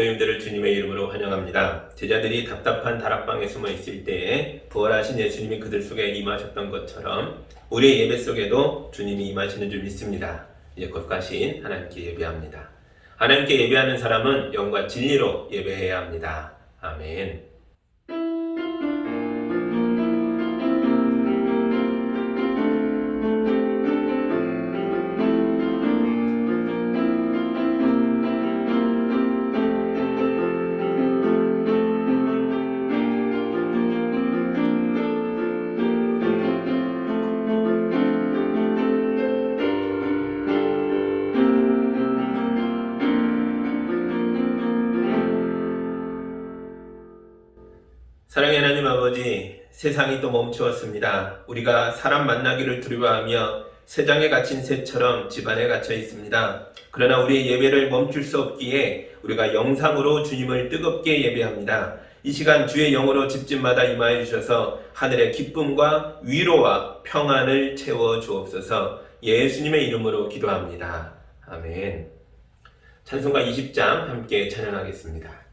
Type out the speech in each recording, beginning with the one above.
모임들을 주님의 이름으로 환영합니다. 제자들이 답답한 다락방에 숨어 있을 때에 부활하신 예수님이 그들 속에 임하셨던 것처럼 우리의 예배 속에도 주님이 임하시는 줄 믿습니다. 이제 곧 가신 하나님께 예배합니다. 하나님께 예배하는 사람은 영과 진리로 예배해야 합니다. 아멘. 사랑의 하나님 아버지, 세상이 또 멈추었습니다. 우리가 사람 만나기를 두려워하며 새장에 갇힌 새처럼 집안에 갇혀 있습니다. 그러나 우리의 예배를 멈출 수 없기에 우리가 영상으로 주님을 뜨겁게 예배합니다. 이 시간 주의 영으로 집집마다 임하여 주셔서 하늘의 기쁨과 위로와 평안을 채워 주옵소서. 예수님의 이름으로 기도합니다. 아멘. 찬송가 20장 함께 찬양하겠습니다.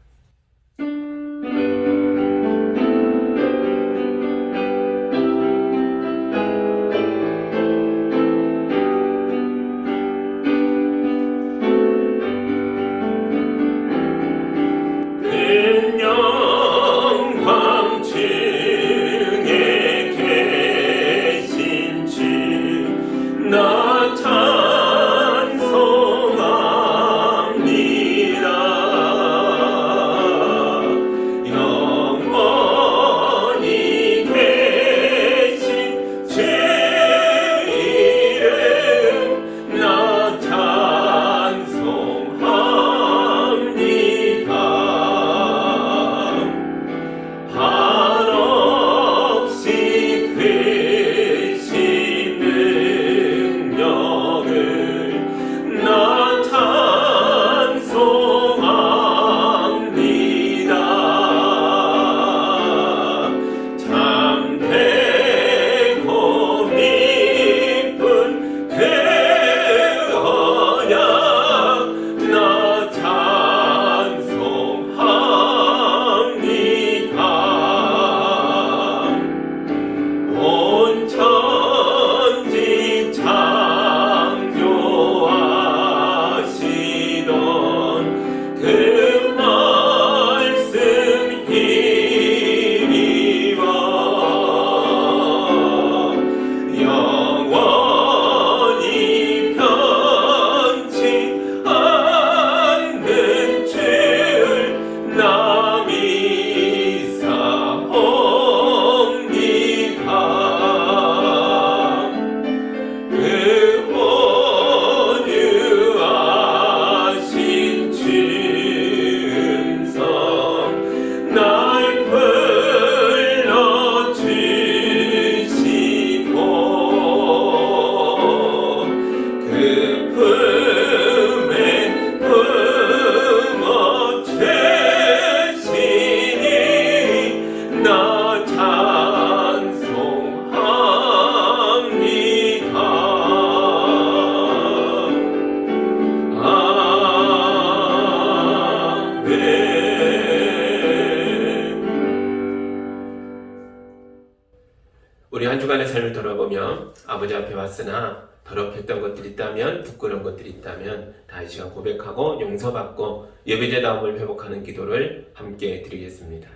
우리 한 주간의 삶을 돌아보며 아버지 앞에 왔으나 더럽혔던 것들이 있다면, 부끄러운 것들이 있다면 다 이 시간 고백하고 용서받고 예배제다움을 회복하는 기도를 함께 드리겠습니다.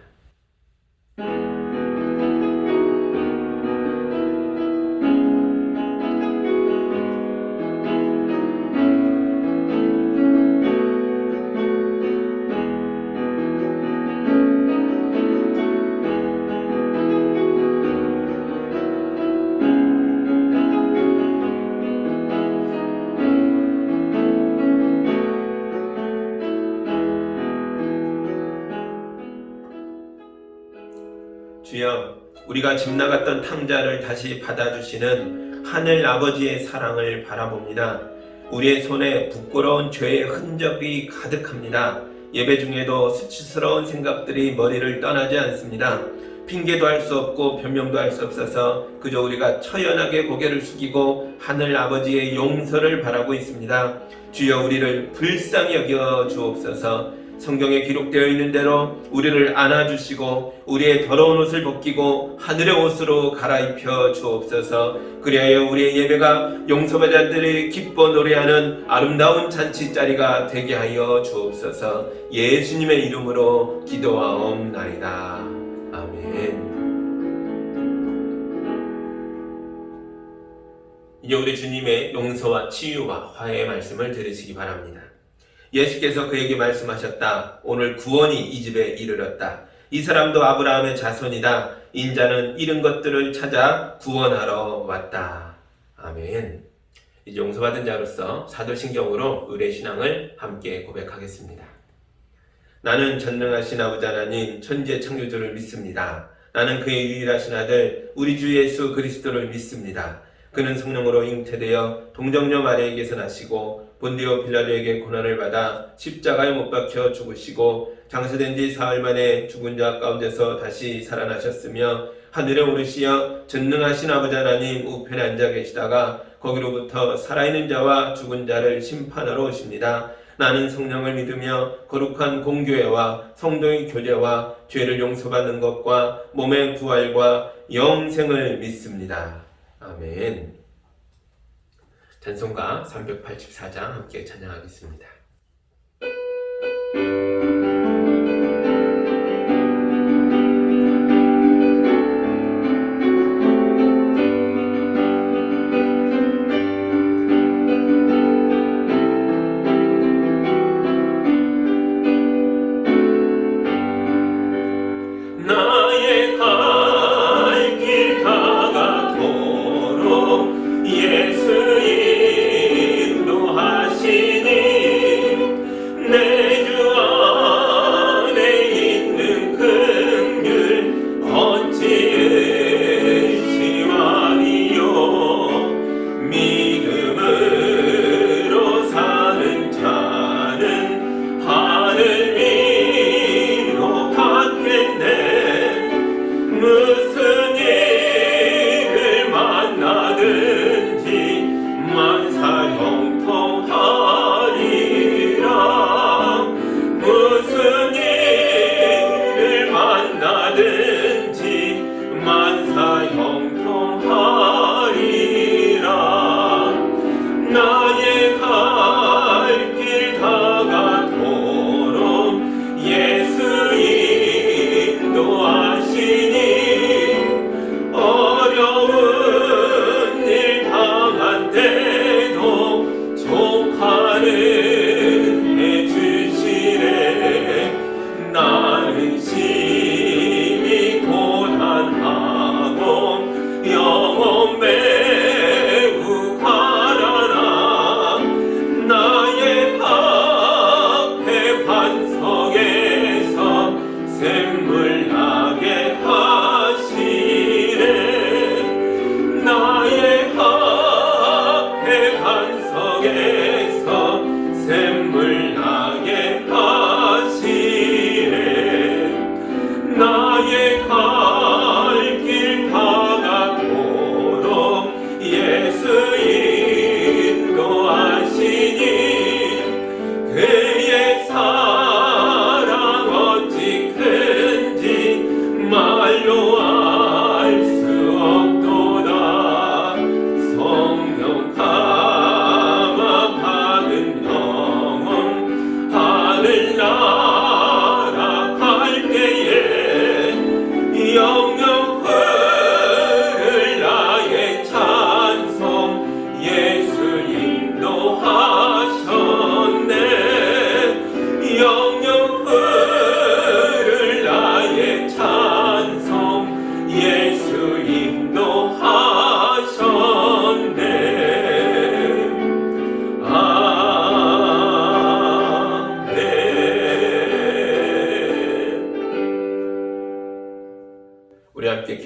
주여, 우리가 집 나갔던 탕자를 다시 받아주시는 하늘 아버지의 사랑을 바라봅니다. 우리의 손에 부끄러운 죄의 흔적이 가득합니다. 예배 중에도 수치스러운 생각들이 머리를 떠나지 않습니다. 핑계도 할 수 없고 변명도 할 수 없어서 그저 우리가 처연하게 고개를 숙이고 하늘 아버지의 용서를 바라고 있습니다. 주여, 우리를 불쌍히 여겨 주옵소서. 성경에 기록되어 있는 대로 우리를 안아주시고 우리의 더러운 옷을 벗기고 하늘의 옷으로 갈아입혀 주옵소서. 그리하여 우리의 예배가 용서받은 자들이 기뻐 노래하는 아름다운 잔치자리가 되게 하여 주옵소서. 예수님의 이름으로 기도하옵나이다. 아멘. 이제 우리 주님의 용서와 치유와 화해의 말씀을 들으시기 바랍니다. 예수께서 그에게 말씀하셨다. 오늘 구원이 이 집에 이르렀다. 이 사람도 아브라함의 자손이다. 인자는 잃은 것들을 찾아 구원하러 왔다. 아멘. 이제 용서받은 자로서 사도신경으로 의례신앙을 함께 고백하겠습니다. 나는 전능하신 아버지 하나님 천지의 창조주를 믿습니다. 나는 그의 유일하신 아들 우리 주 예수 그리스도를 믿습니다. 그는 성령으로 잉태되어 동정녀 마리아에게서 나시고 본디오 빌라도에게 고난을 받아 십자가에 못 박혀 죽으시고 장사된 지 사흘 만에 죽은 자 가운데서 다시 살아나셨으며 하늘에 오르시어 전능하신 아버지 하나님 우편에 앉아 계시다가 거기로부터 살아있는 자와 죽은 자를 심판하러 오십니다. 나는 성령을 믿으며 거룩한 공교회와 성도의 교제와 죄를 용서받는 것과 몸의 부활과 영생을 믿습니다. 아멘. 찬송가 384장 함께 찬양하겠습니다.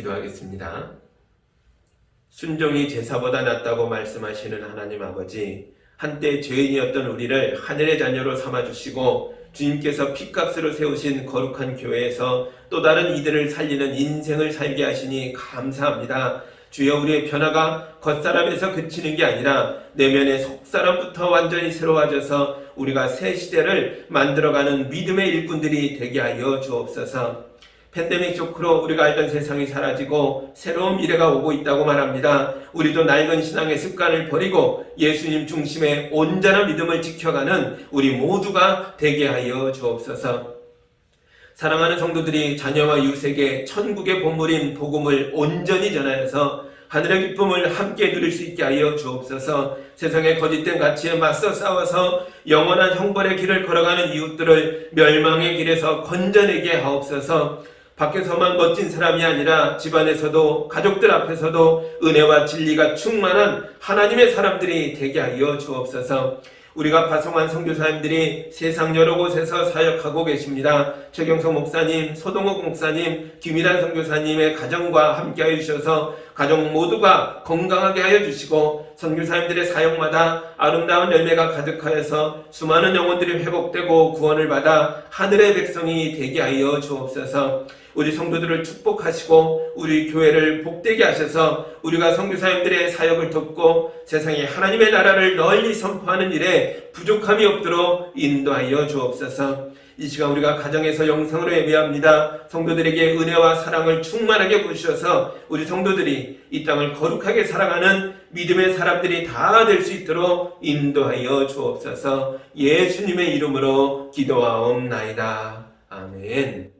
기도하겠습니다. 순종이 제사보다 낫다고 말씀하시는 하나님 아버지, 한때 죄인이었던 우리를 하늘의 자녀로 삼아주시고 주님께서 핏값으로 세우신 거룩한 교회에서 또 다른 이들을 살리는 인생을 살게 하시니 감사합니다. 주여, 우리의 변화가 겉사람에서 그치는 게 아니라 내면의 속사람부터 완전히 새로워져서 우리가 새 시대를 만들어가는 믿음의 일꾼들이 되게 하여 주옵소서. 팬데믹 쇼크로 우리가 알던 세상이 사라지고 새로운 미래가 오고 있다고 말합니다. 우리도 낡은 신앙의 습관을 버리고 예수님 중심의 온전한 믿음을 지켜가는 우리 모두가 되게 하여 주옵소서. 사랑하는 성도들이 자녀와 이웃에게 천국의 보물인 복음을 온전히 전하여서 하늘의 기쁨을 함께 누릴 수 있게 하여 주옵소서. 세상의 거짓된 가치에 맞서 싸워서 영원한 형벌의 길을 걸어가는 이웃들을 멸망의 길에서 건져내게 하옵소서. 밖에서만 멋진 사람이 아니라 집안에서도 가족들 앞에서도 은혜와 진리가 충만한 하나님의 사람들이 되게 하여 주옵소서. 우리가 파송한 선교사님들이 세상 여러 곳에서 사역하고 계십니다. 최경석 목사님, 소동욱 목사님, 김일환 선교사님의 가정과 함께하여 주셔서 가족 모두가 건강하게 하여 주시고 선교사님들의 사역마다 아름다운 열매가 가득하여서 수많은 영혼들이 회복되고 구원을 받아 하늘의 백성이 되게 하여 주옵소서. 우리 성도들을 축복하시고 우리 교회를 복되게 하셔서 우리가 선교사님들의 사역을 돕고 세상에 하나님의 나라를 널리 선포하는 일에 부족함이 없도록 인도하여 주옵소서. 이 시간 우리가 가정에서 영상으로 예배합니다. 성도들에게 은혜와 사랑을 충만하게 부으셔서 우리 성도들이 이 땅을 거룩하게 살아가는 믿음의 사람들이 다 될 수 있도록 인도하여 주옵소서. 예수님의 이름으로 기도하옵나이다. 아멘.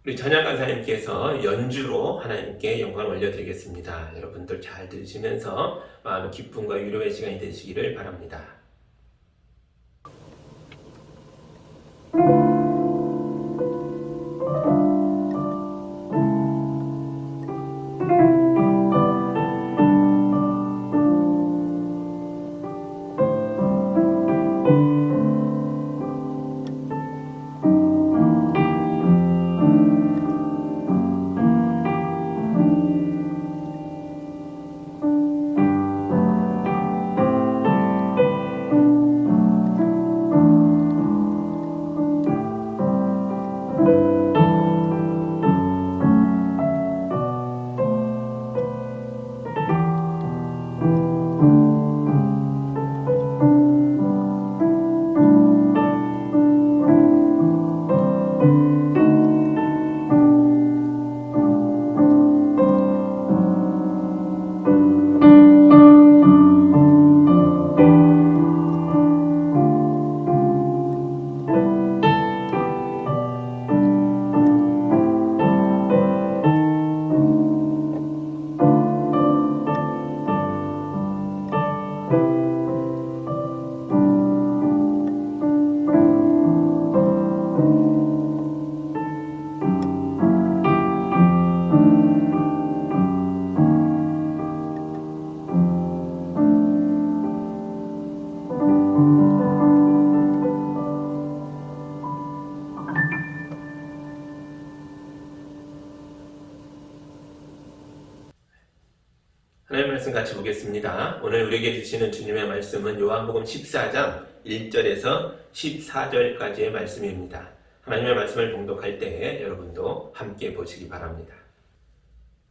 우리 찬양 간사님께서 연주로 하나님께 영광을 올려드리겠습니다. 여러분들 잘 들으시면서 마음의 기쁨과 위로의 시간이 되시기를 바랍니다. 하나님의 말씀 같이 보겠습니다. 오늘 우리에게 주시는 주님의 말씀은 요한복음 14장 1절에서 14절까지의 말씀입니다. 하나님의 말씀을 봉독할 때 여러분도 함께 보시기 바랍니다.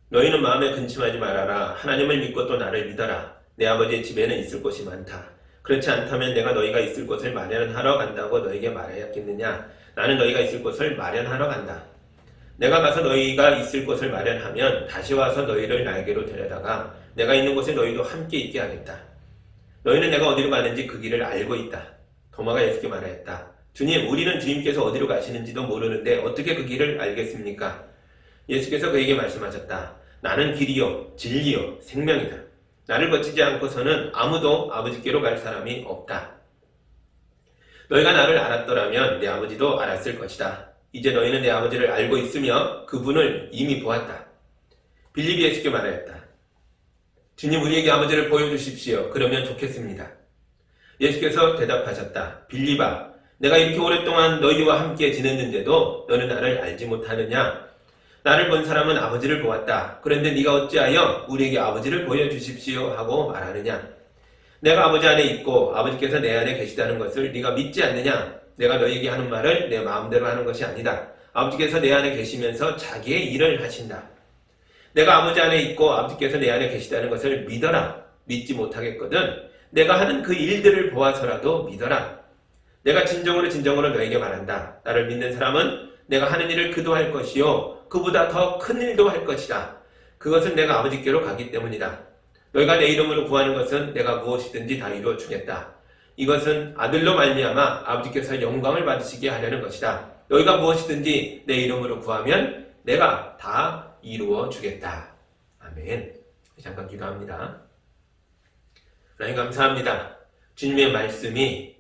너희는 마음에 근심하지 말아라. 하나님을 믿고 또 나를 믿어라. 내 아버지의 집에는 있을 곳이 많다. 그렇지 않다면 내가 너희가 있을 곳을 마련하러 간다고 너희에게 말하였겠느냐. 나는 너희가 있을 곳을 마련하러 간다. 내가 가서 너희가 있을 곳을 마련하면 다시 와서 너희를 나에게로 데려다가 내가 있는 곳에 너희도 함께 있게 하겠다. 너희는 내가 어디로 가는지 그 길을 알고 있다. 도마가 예수께 말하였다. 주님, 우리는 주님께서 어디로 가시는지도 모르는데 어떻게 그 길을 알겠습니까? 예수께서 그에게 말씀하셨다. 나는 길이요 진리요 생명이다. 나를 거치지 않고서는 아무도 아버지께로 갈 사람이 없다. 너희가 나를 알았더라면 내 아버지도 알았을 것이다. 이제 너희는 내 아버지를 알고 있으며 그분을 이미 보았다. 빌립이 예수께 말하였다. 주님, 우리에게 아버지를 보여주십시오. 그러면 좋겠습니다. 예수께서 대답하셨다. 빌립아, 내가 이렇게 오랫동안 너희와 함께 지냈는데도 너는 나를 알지 못하느냐? 나를 본 사람은 아버지를 보았다. 그런데 네가 어찌하여 우리에게 아버지를 보여주십시오 하고 말하느냐? 내가 아버지 안에 있고 아버지께서 내 안에 계시다는 것을 네가 믿지 않느냐? 내가 너희에게 하는 말을 내 마음대로 하는 것이 아니다. 아버지께서 내 안에 계시면서 자기의 일을 하신다. 내가 아버지 안에 있고 아버지께서 내 안에 계시다는 것을 믿어라. 믿지 못하겠거든 내가 하는 그 일들을 보아서라도 믿어라. 내가 진정으로 너에게 말한다. 나를 믿는 사람은 내가 하는 일을 그도 할 것이요 그보다 더 큰 일도 할 것이다. 그것은 내가 아버지께로 가기 때문이다. 너희가 내 이름으로 구하는 것은 내가 무엇이든지 다 이루어 주겠다. 이것은 아들로 말미암아 아버지께서 영광을 받으시게 하려는 것이다. 너희가 무엇이든지 내 이름으로 구하면 내가 다 이루어 주겠다. 아멘. 잠깐 기도합니다. 하나님 감사합니다. 주님의 말씀이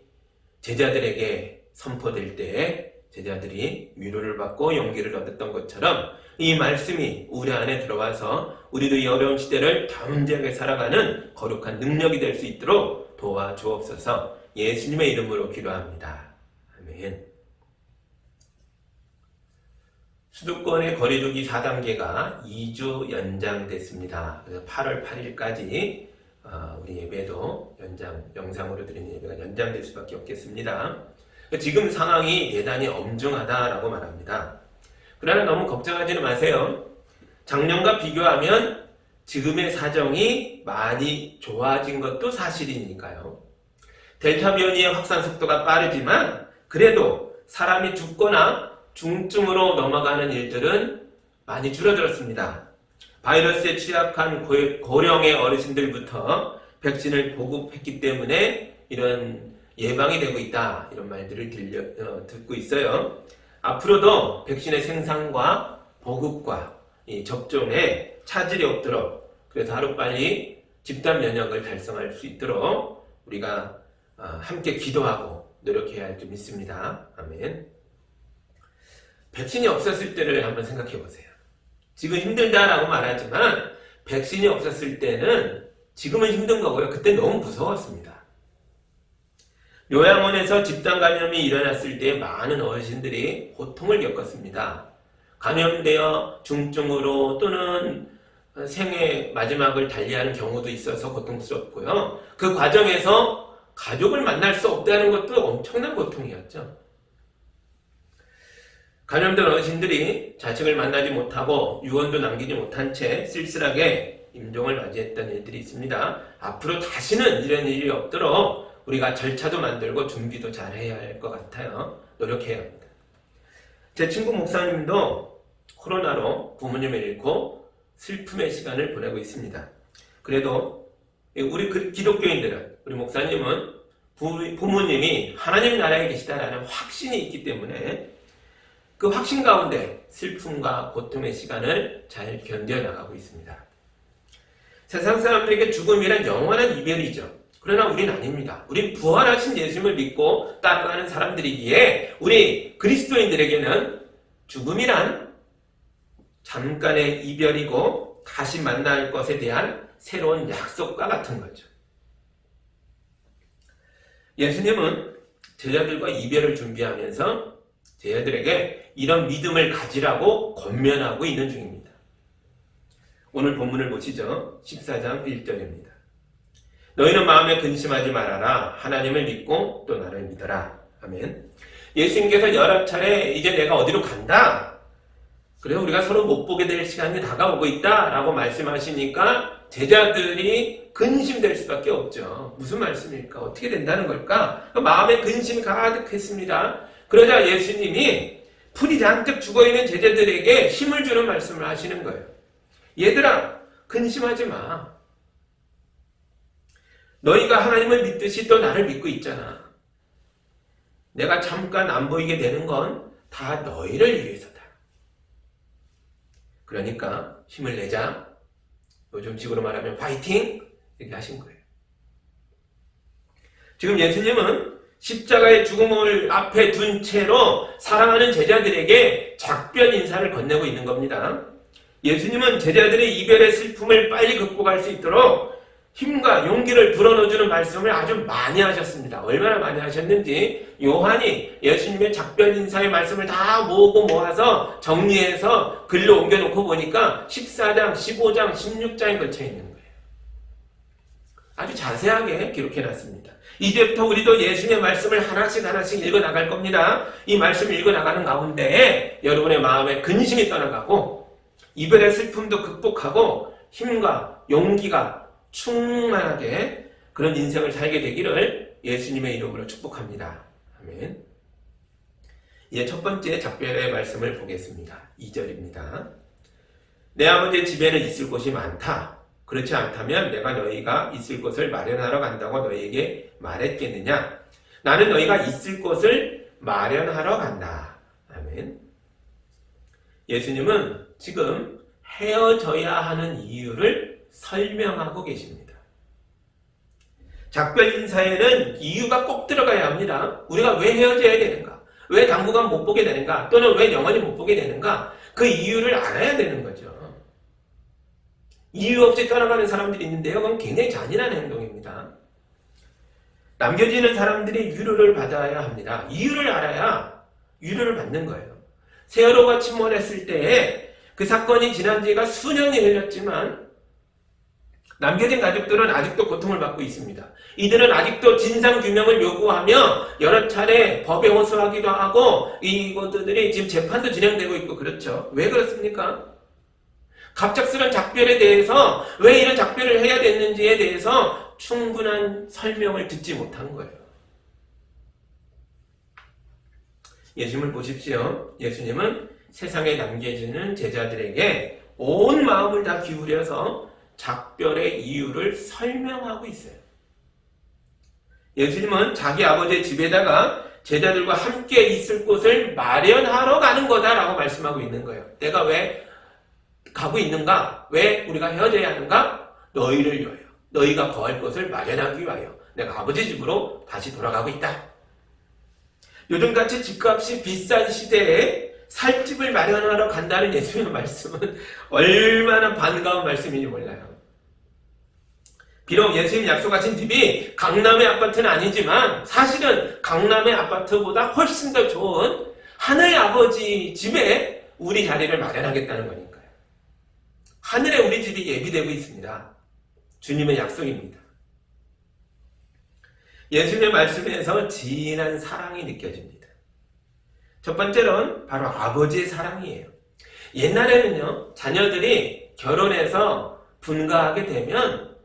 제자들에게 선포될 때에 제자들이 위로를 받고 용기를 얻었던 것처럼 이 말씀이 우리 안에 들어와서 우리도 이 어려운 시대를 담대하게 살아가는 거룩한 능력이 될 수 있도록 도와주옵소서. 예수님의 이름으로 기도합니다. 아멘. 수도권의 거리두기 4단계가 2주 연장됐습니다. 그래서 8월 8일까지 우리 예배도 영상으로 드리는 예배가 연장될 수밖에 없겠습니다. 지금 상황이 대단히 엄중하다라고 말합니다. 그러나 너무 걱정하지는 마세요. 작년과 비교하면 지금의 사정이 많이 좋아진 것도 사실이니까요. 델타 변이의 확산 속도가 빠르지만 그래도 사람이 죽거나 중증으로 넘어가는 일들은 많이 줄어들었습니다. 바이러스에 취약한 고령의 어르신들부터 백신을 보급했기 때문에 이런 예방이 되고 있다. 이런 말들을 듣고 있어요. 앞으로도 백신의 생산과 보급과 이 접종에 차질이 없도록 그래서 하루빨리 집단 면역을 달성할 수 있도록 우리가 함께 기도하고 노력해야 할 줄 믿습니다. 아멘. 백신이 없었을 때를 한번 생각해 보세요. 지금 힘들다라고 말하지만 백신이 없었을 때는 지금은 힘든 거고요. 그때 너무 무서웠습니다. 요양원에서 집단 감염이 일어났을 때 많은 어르신들이 고통을 겪었습니다. 감염되어 중증으로 또는 생의 마지막을 달리하는 경우도 있어서 고통스럽고요. 그 과정에서 가족을 만날 수 없다는 것도 엄청난 고통이었죠. 감염된 어르신들이 자식을 만나지 못하고 유언도 남기지 못한 채 쓸쓸하게 임종을 맞이했던 일들이 있습니다. 앞으로 다시는 이런 일이 없도록 우리가 절차도 만들고 준비도 잘 해야 할 것 같아요. 노력해야 합니다. 제 친구 목사님도 코로나로 부모님을 잃고 슬픔의 시간을 보내고 있습니다. 그래도 우리 기독교인들은, 우리 목사님은 부모님이 하나님 나라에 계시다라는 확신이 있기 때문에 그 확신 가운데 슬픔과 고통의 시간을 잘 견뎌나가고 있습니다. 세상 사람들에게 죽음이란 영원한 이별이죠. 그러나 우리는 아닙니다. 우린 부활하신 예수님을 믿고 따라가는 사람들이기에 우리 그리스도인들에게는 죽음이란 잠깐의 이별이고 다시 만날 것에 대한 새로운 약속과 같은 거죠. 예수님은 제자들과 이별을 준비하면서 제자들에게 이런 믿음을 가지라고 권면하고 있는 중입니다. 오늘 본문을 보시죠. 14장 1절입니다. 너희는 마음에 근심하지 말아라. 하나님을 믿고 또 나를 믿어라. 아멘. 예수님께서 여러 차례 이제 내가 어디로 간다. 그래서 우리가 서로 못 보게 될 시간이 다가오고 있다 라고 말씀하시니까 제자들이 근심될 수밖에 없죠. 무슨 말씀일까? 어떻게 된다는 걸까? 마음에 근심이 가득했습니다. 그러자 예수님이 풀이 잔뜩 죽어있는 제자들에게 힘을 주는 말씀을 하시는 거예요. 얘들아, 근심하지 마. 너희가 하나님을 믿듯이 또 나를 믿고 있잖아. 내가 잠깐 안 보이게 되는 건 다 너희를 위해서다. 그러니까 힘을 내자. 요즘식으로 말하면 파이팅! 이렇게 하신 거예요. 지금 예수님은 십자가의 죽음을 앞에 둔 채로 사랑하는 제자들에게 작별 인사를 건네고 있는 겁니다. 예수님은 제자들의 이별의 슬픔을 빨리 극복할 수 있도록 힘과 용기를 불어넣어주는 말씀을 아주 많이 하셨습니다. 얼마나 많이 하셨는지 요한이 예수님의 작별 인사의 말씀을 다 모아서 정리해서 글로 옮겨놓고 보니까 14장, 15장, 16장에 걸쳐 있는 거예요. 아주 자세하게 기록해놨습니다. 이제부터 우리도 예수님의 말씀을 하나씩 읽어 나갈 겁니다. 이 말씀을 읽어 나가는 가운데 여러분의 마음에 근심이 떠나가고 이별의 슬픔도 극복하고 힘과 용기가 충만하게 그런 인생을 살게 되기를 예수님의 이름으로 축복합니다. 아멘. 이제 첫 번째 작별의 말씀을 보겠습니다. 2절입니다. 내 아버지의 집에는 있을 곳이 많다. 그렇지 않다면 내가 너희가 있을 곳을 마련하러 간다고 너희에게 말했겠느냐? 나는 너희가 있을 곳을 마련하러 간다. 아멘. 예수님은 지금 헤어져야 하는 이유를 설명하고 계십니다. 작별 인사에는 이유가 꼭 들어가야 합니다. 우리가 왜 헤어져야 되는가? 왜 당분간 못 보게 되는가? 또는 왜 영원히 못 보게 되는가? 그 이유를 알아야 되는 거죠. 이유 없이 떠나가는 사람들이 있는데요. 그건 굉장히 잔인한 행동입니다. 남겨지는 사람들이 위로를 받아야 합니다. 이유를 알아야 위로를 받는 거예요. 세월호가 침몰했을 때에 그 사건이 지난 지가 수년이 흘렀지만 남겨진 가족들은 아직도 고통을 받고 있습니다. 이들은 아직도 진상규명을 요구하며 여러 차례 법에 호소하기도 하고 이것들이 지금 재판도 진행되고 있고 그렇죠. 왜 그렇습니까? 갑작스런 작별에 대해서 왜 이런 작별을 해야 됐는지에 대해서 충분한 설명을 듣지 못한 거예요. 예수님을 보십시오. 예수님은 세상에 남겨지는 제자들에게 온 마음을 다 기울여서 작별의 이유를 설명하고 있어요. 예수님은 자기 아버지의 집에다가 제자들과 함께 있을 곳을 마련하러 가는 거다라고 말씀하고 있는 거예요. 내가 왜 가고 있는가? 왜 우리가 헤어져야 하는가? 너희를 위하여. 너희가 거할 곳을 마련하기 위하여. 내가 아버지 집으로 다시 돌아가고 있다. 요즘같이 집값이 비싼 시대에 살 집을 마련하러 간다는 예수님의 말씀은 얼마나 반가운 말씀인지 몰라요. 비록 예수님 약속하신 집이 강남의 아파트는 아니지만 사실은 강남의 아파트보다 훨씬 더 좋은 하늘 아버지 집에 우리 자리를 마련하겠다는 거니까요. 하늘에 우리 집이 예비되고 있습니다. 주님의 약속입니다. 예수님의 말씀에서 진한 사랑이 느껴집니다. 첫 번째로는 바로 아버지의 사랑이에요. 옛날에는요, 자녀들이 결혼해서 분가하게 되면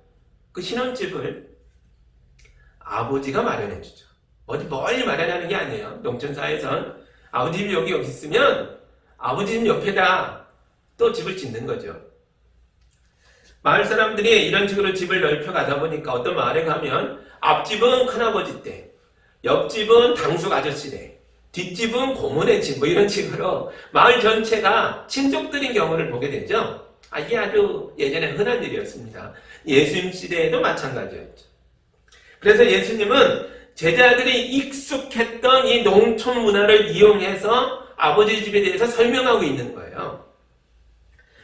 그 신혼집을 아버지가 마련해 주죠. 어디 멀리 마련하는 게 아니에요. 농촌사회에선 아버지 집이 여기 있으면 아버지 집 옆에다 또 집을 짓는 거죠. 마을 사람들이 이런 식으로 집을 넓혀 가다 보니까 어떤 마을에 가면 앞집은 큰아버지 댁, 옆집은 당숙 아저씨 댁, 뒷집은 고모네 집, 뭐 이런 식으로 마을 전체가 친족들인 경우를 보게 되죠. 이게 아주 예전에 흔한 일이었습니다. 예수님 시대에도 마찬가지였죠. 그래서 예수님은 제자들이 익숙했던 이 농촌 문화를 이용해서 아버지 집에 대해서 설명하고 있는 거예요.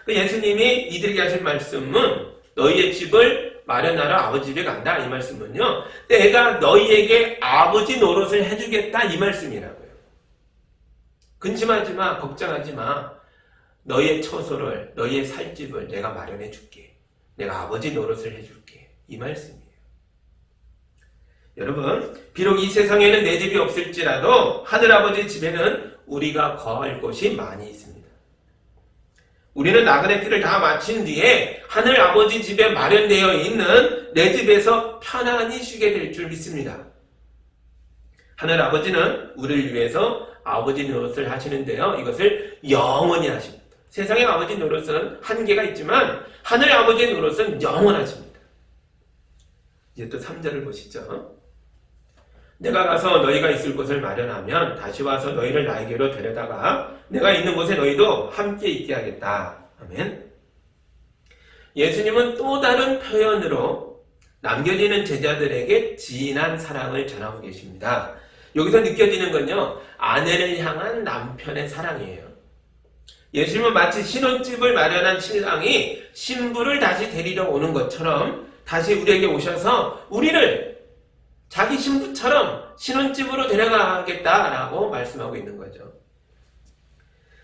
예수님이 이들에게 하신 말씀은 너희의 집을 마련하러 아버지 집에 간다. 이 말씀은요, 내가 너희에게 아버지 노릇을 해주겠다. 이 말씀이라고요. 근심하지 마, 걱정하지 마. 너희의 처소를, 너희의 살 집을 내가 마련해 줄게. 내가 아버지 노릇을 해줄게. 이 말씀이에요. 여러분, 비록 이 세상에는 내 집이 없을지라도 하늘아버지 집에는 우리가 거할 곳이 많이 있습니다. 우리는 나그네 길을 다 마친 뒤에 하늘아버지 집에 마련되어 있는 내 집에서 편안히 쉬게 될 줄 믿습니다. 하늘아버지는 우리를 위해서 아버지 노릇을 하시는데요, 이것을 영원히 하십니다. 세상의 아버지 노릇은 한계가 있지만 하늘아버지의 노릇은 영원하십니다. 이제 또 3절을 보시죠. 내가 가서 너희가 있을 곳을 마련하면 다시 와서 너희를 나에게로 데려다가 내가 있는 곳에 너희도 함께 있게 하겠다. 아멘. 예수님은 또 다른 표현으로 남겨지는 제자들에게 진한 사랑을 전하고 계십니다. 여기서 느껴지는 건요, 아내를 향한 남편의 사랑이에요. 예수님은 마치 신혼집을 마련한 신랑이 신부를 다시 데리러 오는 것처럼 다시 우리에게 오셔서 우리를 자기 신부처럼 신혼집으로 데려가겠다라고 말씀하고 있는 거죠.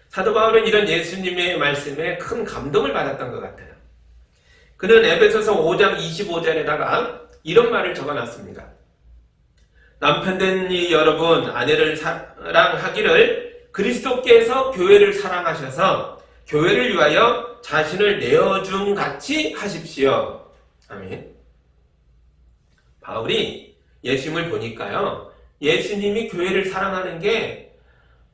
사도 바울은 이런 예수님의 말씀에 큰 감동을 받았던 것 같아요. 그는 에베소서 5장 25절에다가 이런 말을 적어놨습니다. 남편 이 여러분, 아내를 사랑하기를 그리스도께서 교회를 사랑하셔서 교회를 위하여 자신을 내어줌 같이 하십시오. 아멘. 바울이 예수님을 보니까요, 예수님이 교회를 사랑하는 게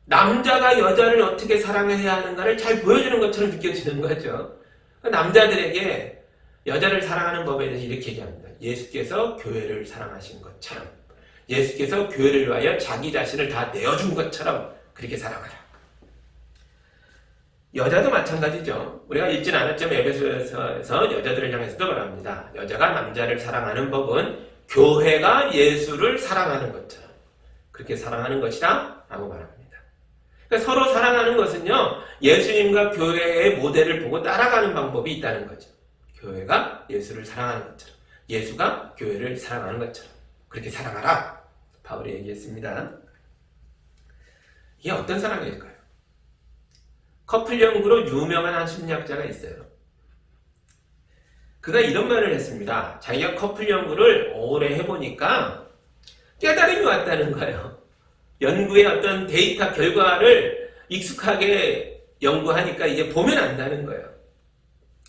남자가 여자를 어떻게 사랑해야 하는가를 잘 보여주는 것처럼 느껴지는 거죠. 남자들에게 여자를 사랑하는 법에 대해서 이렇게 얘기합니다. 예수께서 교회를 사랑하신 것처럼, 예수께서 교회를 위하여 자기 자신을 다 내어준 것처럼 그렇게 사랑하라. 여자도 마찬가지죠. 우리가 읽진 않았지만 에베소서에서 여자들을 향해서도 말합니다. 여자가 남자를 사랑하는 법은 교회가 예수를 사랑하는 것처럼 그렇게 사랑하는 것이다 라고 말합니다. 그러니까 서로 사랑하는 것은요, 예수님과 교회의 모델을 보고 따라가는 방법이 있다는 거죠. 교회가 예수를 사랑하는 것처럼, 예수가 교회를 사랑하는 것처럼 그렇게 사랑하라 바울이 얘기했습니다. 이게 어떤 사랑일까요? 커플 연구로 유명한 한 심리학자가 있어요. 그가 이런 말을 했습니다. 자기가 커플 연구를 오래 해보니까 깨달음이 왔다는 거예요. 연구의 어떤 데이터 결과를 익숙하게 연구하니까 이제 보면 안다는 거예요.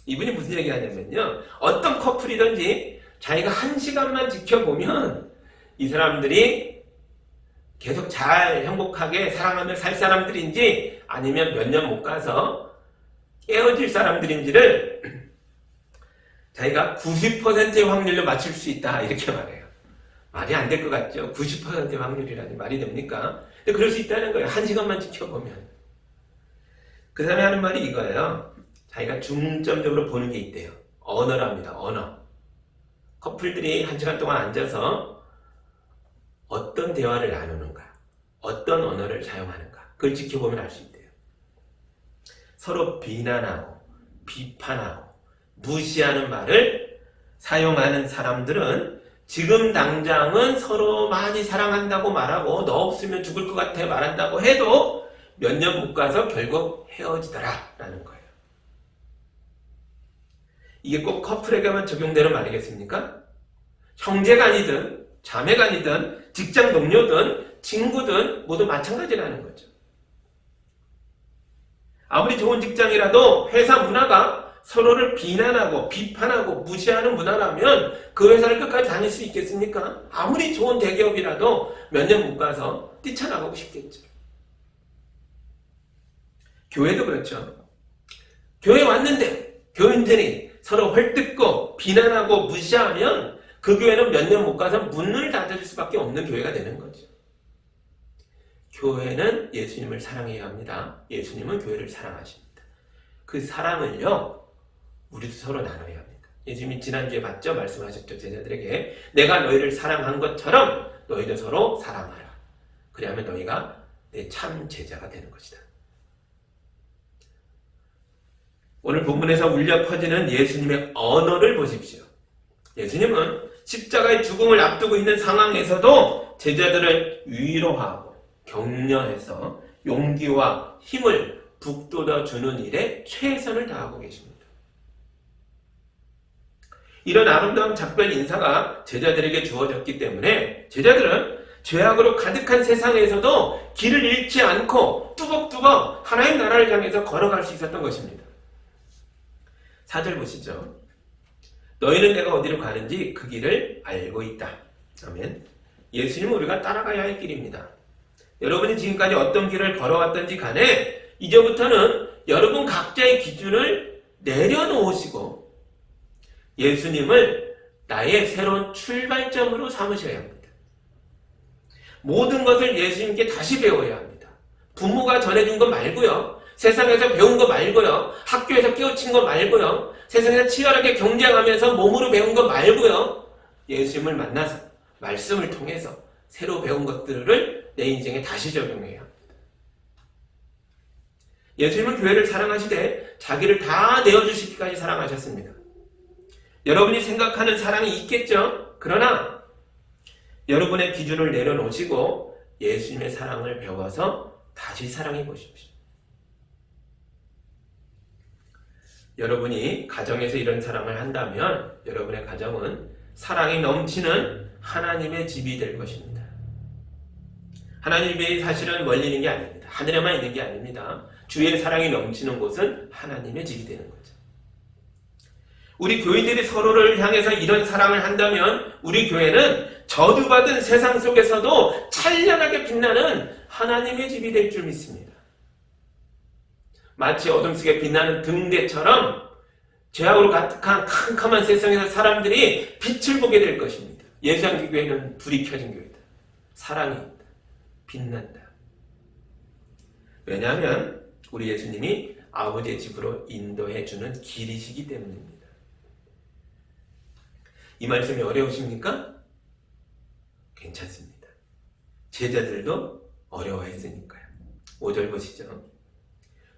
이분이 무슨 얘기 하냐면요, 어떤 커플이든지 자기가 1시간만 지켜보면 이 사람들이 계속 잘 행복하게 사랑하며 살 사람들인지 아니면 몇 년 못 가서 깨어질 사람들인지를 자기가 90%의 확률로 맞출 수 있다 이렇게 말해요. 말이 안 될 것 같죠? 90%의 확률이라니 말이 됩니까? 근데 그럴 수 있다는 거예요. 1시간만 지켜보면. 그 사람이 하는 말이 이거예요. 자기가 중점적으로 보는 게 있대요. 언어랍니다. 언어. 커플들이 1시간 동안 앉아서 어떤 대화를 나누는가, 어떤 언어를 사용하는가, 그걸 지켜보면 알 수 있대요. 서로 비난하고 비판하고 무시하는 말을 사용하는 사람들은 지금 당장은 서로 많이 사랑한다고 말하고 너 없으면 죽을 것 같아 말한다고 해도 몇 년 못 가서 결국 헤어지더라 라는 거예요. 이게 꼭 커플에게만 적용되는 말이겠습니까? 형제가 아니든 자매가 아니든 직장 동료든 친구든 모두 마찬가지라는 거죠. 아무리 좋은 직장이라도 회사 문화가 서로를 비난하고 비판하고 무시하는 문화라면 그 회사를 끝까지 다닐 수 있겠습니까? 아무리 좋은 대기업이라도 몇 년 못 가서 뛰쳐나가고 싶겠죠. 교회도 그렇죠. 교회 왔는데 교인들이 서로 헐뜯고 비난하고 무시하면 그 교회는 몇 년 못 가서 문을 닫을 수밖에 없는 교회가 되는 거죠. 교회는 예수님을 사랑해야 합니다. 예수님은 교회를 사랑하십니다. 그 사랑을요, 우리도 서로 나눠야 합니다. 예수님이 지난주에 봤죠? 말씀하셨죠? 제자들에게 내가 너희를 사랑한 것처럼 너희도 서로 사랑하라. 그래야만 너희가 내 참 제자가 되는 것이다. 오늘 본문에서 울려 퍼지는 예수님의 언어를 보십시오. 예수님은 십자가의 죽음을 앞두고 있는 상황에서도 제자들을 위로하고 격려해서 용기와 힘을 북돋아주는 일에 최선을 다하고 계십니다. 이런 아름다운 작별 인사가 제자들에게 주어졌기 때문에 제자들은 죄악으로 가득한 세상에서도 길을 잃지 않고 뚜벅뚜벅 하나님 나라를 향해서 걸어갈 수 있었던 것입니다. 4절 보시죠. 너희는 내가 어디로 가는지 그 길을 알고 있다. 아멘. 예수님은 우리가 따라가야 할 길입니다. 여러분이 지금까지 어떤 길을 걸어왔던지 간에 이제부터는 여러분 각자의 기준을 내려놓으시고 예수님을 나의 새로운 출발점으로 삼으셔야 합니다. 모든 것을 예수님께 다시 배워야 합니다. 부모가 전해준 거 말고요. 세상에서 배운 거 말고요. 학교에서 깨우친 거 말고요. 세상에서 치열하게 경쟁하면서 몸으로 배운 거 말고요. 예수님을 만나서 말씀을 통해서 새로 배운 것들을 내 인생에 다시 적용해야 합니다. 예수님은 교회를 사랑하시되 자기를 다 내어주시기까지 사랑하셨습니다. 여러분이 생각하는 사랑이 있겠죠? 그러나 여러분의 기준을 내려놓으시고 예수님의 사랑을 배워서 다시 사랑해 보십시오. 여러분이 가정에서 이런 사랑을 한다면 여러분의 가정은 사랑이 넘치는 하나님의 집이 될 것입니다. 하나님이 사실은 멀리 있는 게 아닙니다. 하늘에만 있는 게 아닙니다. 주의 사랑이 넘치는 곳은 하나님의 집이 되는 거죠. 우리 교인들이 서로를 향해서 이런 사랑을 한다면 우리 교회는 저주받은 세상 속에서도 찬란하게 빛나는 하나님의 집이 될 줄 믿습니다. 마치 어둠 속에 빛나는 등대처럼 죄악으로 가득한 캄캄한 세상에서 사람들이 빛을 보게 될 것입니다. 예수님 교회는 불이 켜진 교회다. 사랑이 있다. 빛난다. 왜냐하면 우리 예수님이 아버지의 집으로 인도해 주는 길이시기 때문입니다. 이 말씀이 어려우십니까? 괜찮습니다. 제자들도 어려워했으니까요. 5절 보시죠.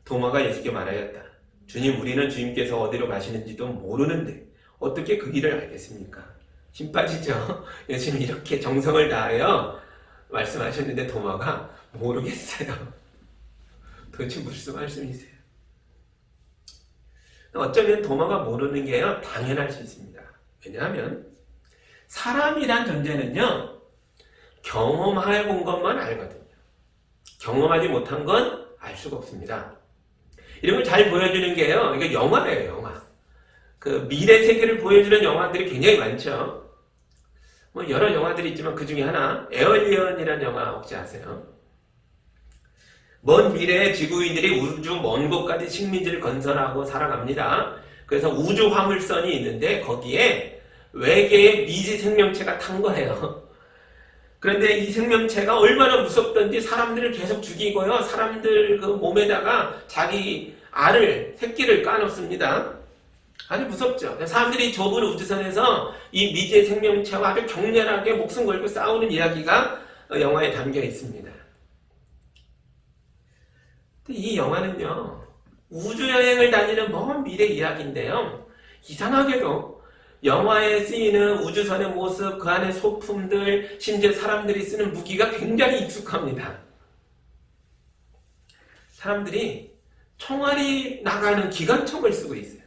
도마가 예수께 말하였다. 주님, 우리는 주님께서 어디로 가시는지도 모르는데 어떻게 그 길을 알겠습니까? 힘 빠지죠? 예수님 이렇게 정성을 다하여 말씀하셨는데 도마가 모르겠어요. 도대체 무슨 말씀이세요? 어쩌면 도마가 모르는 게요, 당연할 수 있습니다. 왜냐하면 사람이란 존재는요, 경험해 본 것만 알거든요. 경험하지 못한 건 알 수가 없습니다. 이런 걸 잘 보여주는 게요, 이게 영화예요, 영화. 그 미래 세계를 보여주는 영화들이 굉장히 많죠. 뭐 여러 영화들이 있지만 그 중에 하나, 에얼리언이라는 영화 혹시 아세요? 먼 미래에 지구인들이 우주 먼 곳까지 식민지를 건설하고 살아갑니다. 그래서 우주 화물선이 있는데 거기에 외계의 미지 생명체가 탄 거예요. 그런데 이 생명체가 얼마나 무섭던지 사람들을 계속 죽이고요. 사람들 그 몸에다가 자기 새끼를 까놓습니다. 아주 무섭죠. 사람들이 좁은 우주선에서 이 미지의 생명체와 아주 격렬하게 목숨 걸고 싸우는 이야기가 영화에 담겨 있습니다. 이 영화는요, 우주여행을 다니는 먼 미래 이야기인데요, 이상하게도 영화에 쓰이는 우주선의 모습, 그 안에 소품들, 심지어 사람들이 쓰는 무기가 굉장히 익숙합니다. 사람들이 총알이 나가는 기관총을 쓰고 있어요.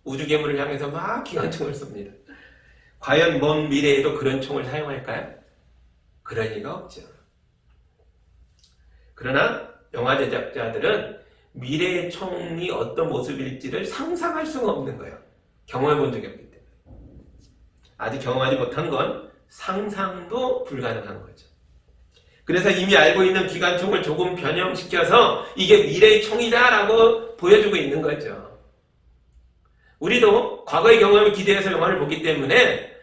우주괴물을 향해서 막 기관총을 씁니다. 과연 먼 미래에도 그런 총을 사용할까요? 그럴 리가 없죠. 그러나 영화 제작자들은 미래의 총이 어떤 모습일지를 상상할 수가 없는 거예요. 경험해 본 적이 없기 때문에. 아직 경험하지 못한 건 상상도 불가능한 거죠. 그래서 이미 알고 있는 기관총을 조금 변형시켜서 이게 미래의 총이다 라고 보여주고 있는 거죠. 우리도 과거의 경험을 기대해서 영화를 보기 때문에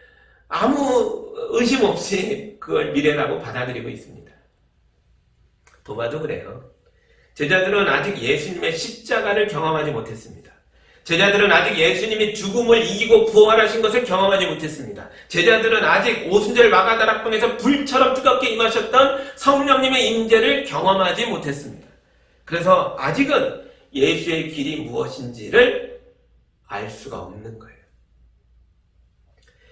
아무 의심 없이 그걸 미래라고 받아들이고 있습니다. 도마도 그래요. 제자들은 아직 예수님의 십자가를 경험하지 못했습니다. 제자들은 아직 예수님이 죽음을 이기고 부활하신 것을 경험하지 못했습니다. 제자들은 아직 오순절 마가다락방에서 불처럼 뜨겁게 임하셨던 성령님의 임재를 경험하지 못했습니다. 그래서 아직은 예수의 길이 무엇인지를 알 수가 없는 거예요.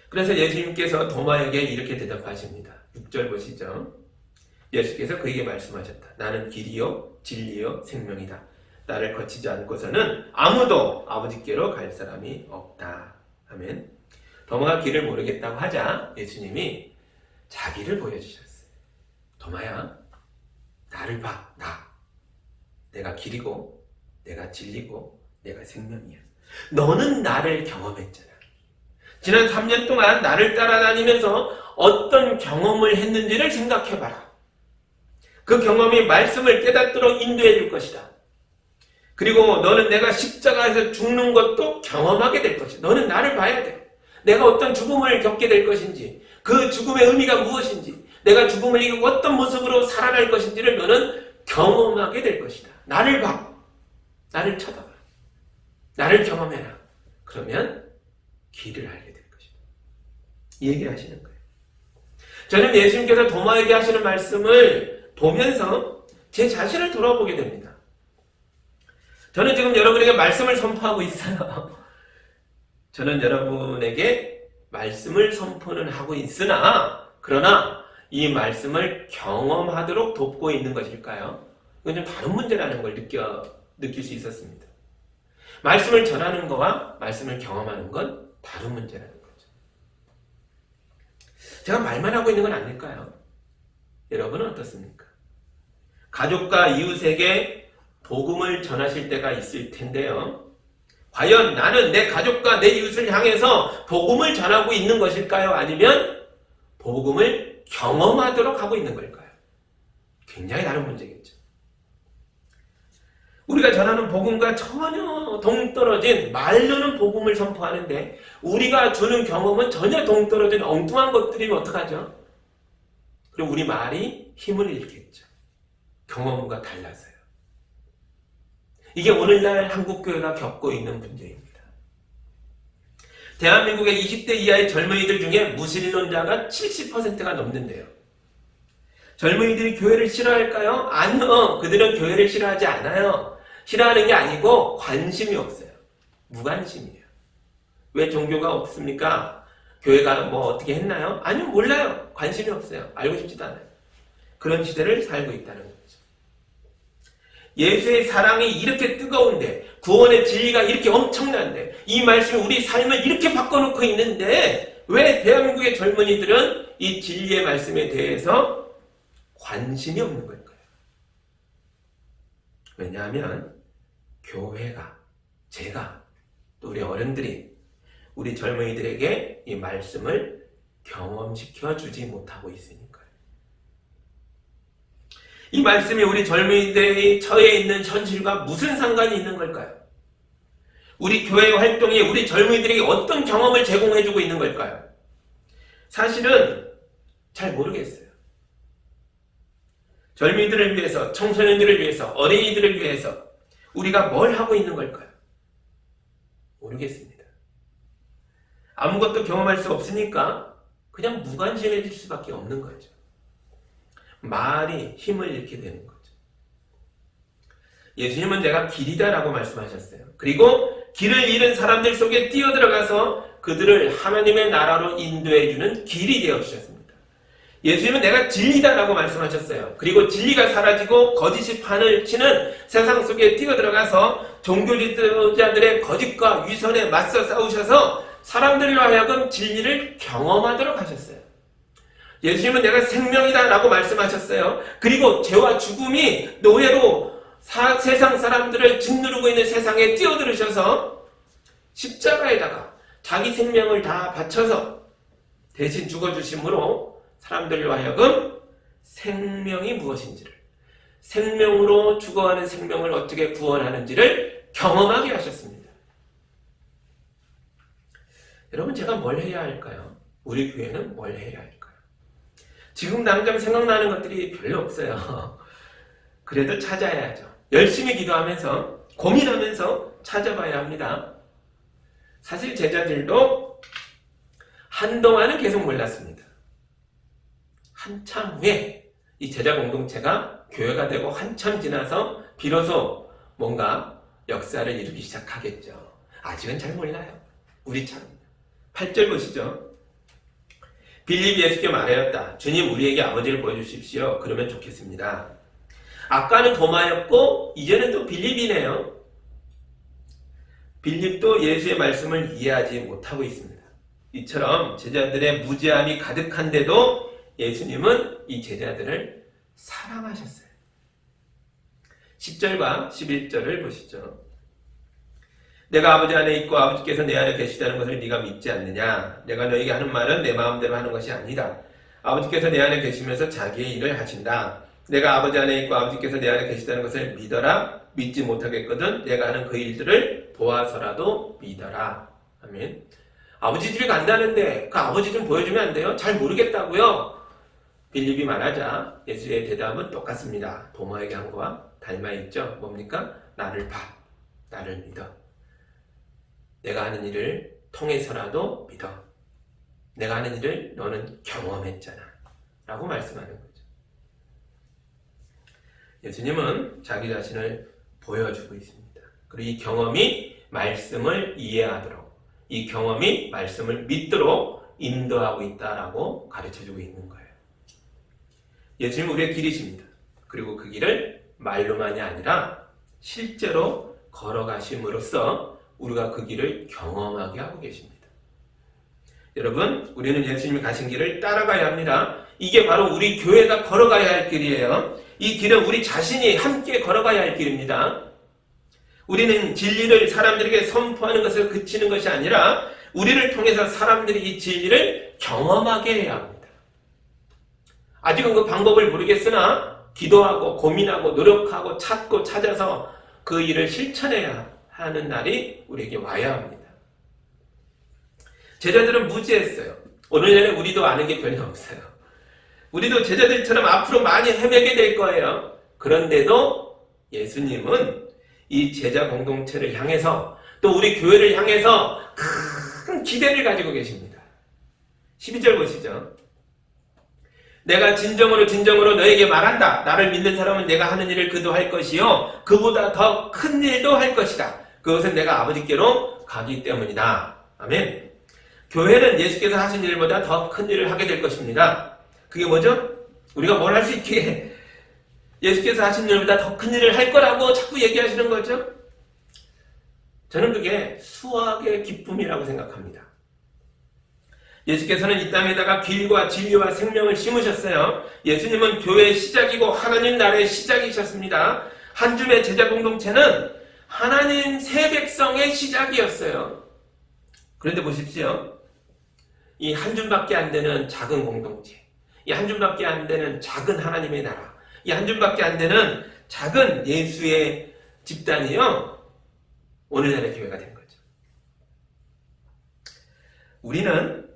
그래서 예수님께서 도마에게 이렇게 대답하십니다. 6절 보시죠. 예수께서 그에게 말씀하셨다. 나는 길이요 진리요 생명이다. 나를 거치지 않고서는 아무도 아버지께로 갈 사람이 없다. 아멘. 도마가 길을 모르겠다고 하자 예수님이 자기를 보여주셨어요. 도마야, 나를 봐. 내가 길이고 내가 진리고 내가 생명이야. 너는 나를 경험했잖아. 지난 3년 동안 나를 따라다니면서 어떤 경험을 했는지를 생각해봐라. 그 경험이 말씀을 깨닫도록 인도해 줄 것이다. 그리고 너는 내가 십자가에서 죽는 것도 경험하게 될 것이다. 너는 나를 봐야 돼. 내가 어떤 죽음을 겪게 될 것인지, 그 죽음의 의미가 무엇인지, 내가 죽음을 이기고 어떤 모습으로 살아날 것인지를 너는 경험하게 될 것이다. 나를 봐. 나를 쳐다봐. 나를 경험해라. 그러면 길을 알게 될 것이다. 이 얘기를 하시는 거예요. 저는 예수님께서 도마에게 하시는 말씀을 보면서 제 자신을 돌아보게 됩니다. 저는 지금 여러분에게 말씀을 선포하고 있어요. 저는 여러분에게 말씀을 선포는 하고 있으나 그러나 이 말씀을 경험하도록 돕고 있는 것일까요? 이건 좀 다른 문제라는 걸 느낄 수 있었습니다. 말씀을 전하는 거와 말씀을 경험하는 건 다른 문제라는 거죠. 제가 말만 하고 있는 건 아닐까요? 여러분은 어떻습니까? 가족과 이웃에게 복음을 전하실 때가 있을 텐데요. 과연 나는 내 가족과 내 이웃을 향해서 복음을 전하고 있는 것일까요? 아니면 복음을 경험하도록 하고 있는 걸까요? 굉장히 다른 문제겠죠. 우리가 전하는 복음과 전혀 동떨어진 말로는 복음을 선포하는데 우리가 주는 경험은 전혀 동떨어진 엉뚱한 것들이면 어떡하죠? 그럼 우리 말이 힘을 잃겠죠. 경험과 달라서요. 이게 오늘날 한국교회가 겪고 있는 문제입니다. 대한민국의 20대 이하의 젊은이들 중에 무신론자가 70%가 넘는데요. 젊은이들이 교회를 싫어할까요? 아니요. 그들은 교회를 싫어하지 않아요. 싫어하는 게 아니고 관심이 없어요. 무관심이에요. 왜 종교가 없습니까? 교회가 뭐 어떻게 했나요? 아니요. 몰라요. 관심이 없어요. 알고 싶지도 않아요. 그런 시대를 살고 있다는 거죠. 예수의 사랑이 이렇게 뜨거운데 구원의 진리가 이렇게 엄청난데 이 말씀이 우리 삶을 이렇게 바꿔놓고 있는데 왜 대한민국의 젊은이들은 이 진리의 말씀에 대해서 관심이 없는 걸까요? 왜냐하면 교회가, 제가, 또 우리 어른들이 우리 젊은이들에게 이 말씀을 경험시켜 주지 못하고 있으니까요. 이 말씀이 우리 젊은이들이 처해 있는 현실과 무슨 상관이 있는 걸까요? 우리 교회 활동이 우리 젊은이들에게 어떤 경험을 제공해주고 있는 걸까요? 사실은 잘 모르겠어요. 젊은이들을 위해서, 청소년들을 위해서, 어린이들을 위해서 우리가 뭘 하고 있는 걸까요? 모르겠습니다. 아무것도 경험할 수 없으니까 그냥 무관심해질 수밖에 없는 거죠. 말이 힘을 잃게 되는 거죠. 예수님은 내가 길이다라고 말씀하셨어요. 그리고 길을 잃은 사람들 속에 뛰어들어가서 그들을 하나님의 나라로 인도해주는 길이 되어주셨습니다. 예수님은 내가 진리다라고 말씀하셨어요. 그리고 진리가 사라지고 거짓이 판을 치는 세상 속에 뛰어들어가서 종교 지도자들의 거짓과 위선에 맞서 싸우셔서 사람들로 하여금 진리를 경험하도록 하셨어요. 예수님은 내가 생명이다 라고 말씀하셨어요. 그리고 죄와 죽음이 노예로 세상 사람들을 짓누르고 있는 세상에 뛰어들으셔서 십자가에다가 자기 생명을 다 바쳐서 대신 죽어주심으로 사람들로 하여금 생명이 무엇인지를, 생명으로 죽어가는 생명을 어떻게 구원하는지를 경험하게 하셨습니다. 여러분, 제가 뭘 해야 할까요? 우리 교회는 뭘 해야 할까요? 지금 당장 생각나는 것들이 별로 없어요. 그래도 찾아야죠. 열심히 기도하면서 고민하면서 찾아봐야 합니다. 사실 제자들도 한동안은 계속 몰랐습니다. 한참 후에 이 제자 공동체가 교회가 되고 한참 지나서 비로소 뭔가 역사를 이루기 시작하겠죠. 아직은 잘 몰라요. 우리처럼. 8절 보시죠. 빌립이 예수께 말하였다. 주님, 우리에게 아버지를 보여주십시오. 그러면 좋겠습니다. 아까는 도마였고 이제는 또 빌립이네요. 빌립도 예수의 말씀을 이해하지 못하고 있습니다. 이처럼 제자들의 무지함이 가득한데도 예수님은 이 제자들을 사랑하셨어요. 10절과 11절을 보시죠. 내가 아버지 안에 있고 아버지께서 내 안에 계시다는 것을 네가 믿지 않느냐? 내가 너에게 하는 말은 내 마음대로 하는 것이 아니다. 아버지께서 내 안에 계시면서 자기의 일을 하신다. 내가 아버지 안에 있고 아버지께서 내 안에 계시다는 것을 믿어라. 믿지 못하겠거든 내가 하는 그 일들을 보아서라도 믿어라. 아멘. 아버지 집에 간다는데 그 아버지 좀 보여주면 안 돼요? 잘 모르겠다고요? 빌립이 말하자 예수의 대답은 똑같습니다. 도마에게 한 거와 닮아있죠. 뭡니까? 나를 봐. 나를 믿어. 내가 하는 일을 통해서라도 믿어. 내가 하는 일을 너는 경험했잖아. 라고 말씀하는 거죠. 예수님은 자기 자신을 보여주고 있습니다. 그리고 이 경험이 말씀을 이해하도록, 이 경험이 말씀을 믿도록 인도하고 있다라고 가르쳐주고 있는 거예요. 예수님은 우리의 길이십니다. 그리고 그 길을 말로만이 아니라 실제로 걸어가심으로써 우리가 그 길을 경험하게 하고 계십니다. 여러분, 우리는 예수님이 가신 길을 따라가야 합니다. 이게 바로 우리 교회가 걸어가야 할 길이에요. 이 길은 우리 자신이 함께 걸어가야 할 길입니다. 우리는 진리를 사람들에게 선포하는 것을 그치는 것이 아니라 우리를 통해서 사람들이 이 진리를 경험하게 해야 합니다. 아직은 그 방법을 모르겠으나 기도하고 고민하고 노력하고 찾고 찾아서 그 일을 실천해야 하는 날이 우리에게 와야 합니다. 제자들은 무지했어요. 오늘날에 우리도 아는 게 별로 없어요. 우리도 제자들처럼 앞으로 많이 헤매게 될 거예요. 그런데도 예수님은 이 제자 공동체를 향해서 또 우리 교회를 향해서 큰 기대를 가지고 계십니다. 12절 보시죠. 내가 진정으로 너에게 말한다. 나를 믿는 사람은 내가 하는 일을 그도 할 것이요 그보다 더 큰 일도 할 것이다. 그것은 내가 아버지께로 가기 때문이다. 아멘. 교회는 예수께서 하신 일보다 더 큰 일을 하게 될 것입니다. 그게 뭐죠? 우리가 뭘 할 수 있기에 예수께서 하신 일보다 더 큰 일을 할 거라고 자꾸 얘기하시는 거죠? 저는 그게 수학의 기쁨이라고 생각합니다. 예수께서는 이 땅에다가 길과 진리와 생명을 심으셨어요. 예수님은 교회의 시작이고 하나님 나라의 시작이셨습니다. 한 줌의 제자 공동체는 하나님 새 백성의 시작이었어요. 그런데 보십시오. 이 한 줌밖에 안 되는 작은 공동체, 이 한 줌밖에 안 되는 작은 하나님의 나라, 이 한 줌밖에 안 되는 작은 예수의 집단이요, 오늘날의 교회가 된 거죠. 우리는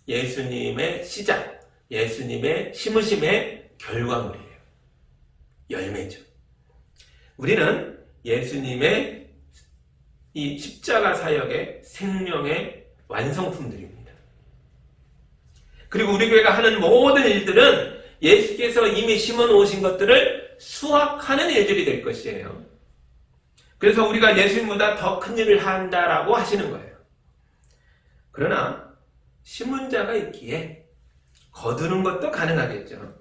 예수님의 시작, 예수님의 심으심의 결과물이에요. 열매죠. 우리는 예수님의 이 십자가 사역의 생명의 완성품들입니다. 그리고 우리 교회가 하는 모든 일들은 예수께서 이미 심어 놓으신 것들을 수확하는 일들이 될 것이에요. 그래서 우리가 예수님보다 더 큰 일을 한다라고 하시는 거예요. 그러나 심은 자가 있기에 거두는 것도 가능하겠죠.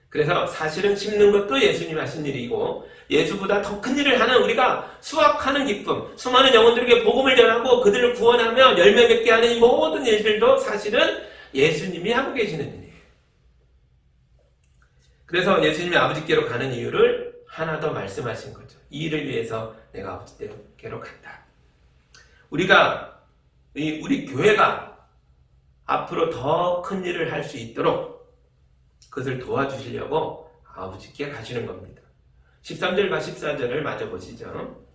그래서 사실은 심는 것도 예수님이 하신 일이고 예수보다 더 큰 일을 하는 우리가 수확하는 기쁨, 수많은 영혼들에게 복음을 전하고 그들을 구원하며 열매 맺게 하는 이 모든 일들도 사실은 예수님이 하고 계시는 일이에요. 그래서 예수님이 아버지께로 가는 이유를 하나 더 말씀하신 거죠. 이 일을 위해서 내가 아버지께로 간다. 우리 교회가 앞으로 더 큰 일을 할 수 있도록 그것을 도와주시려고 아버지께 가시는 겁니다. 13절과 14절을 마저 보시죠.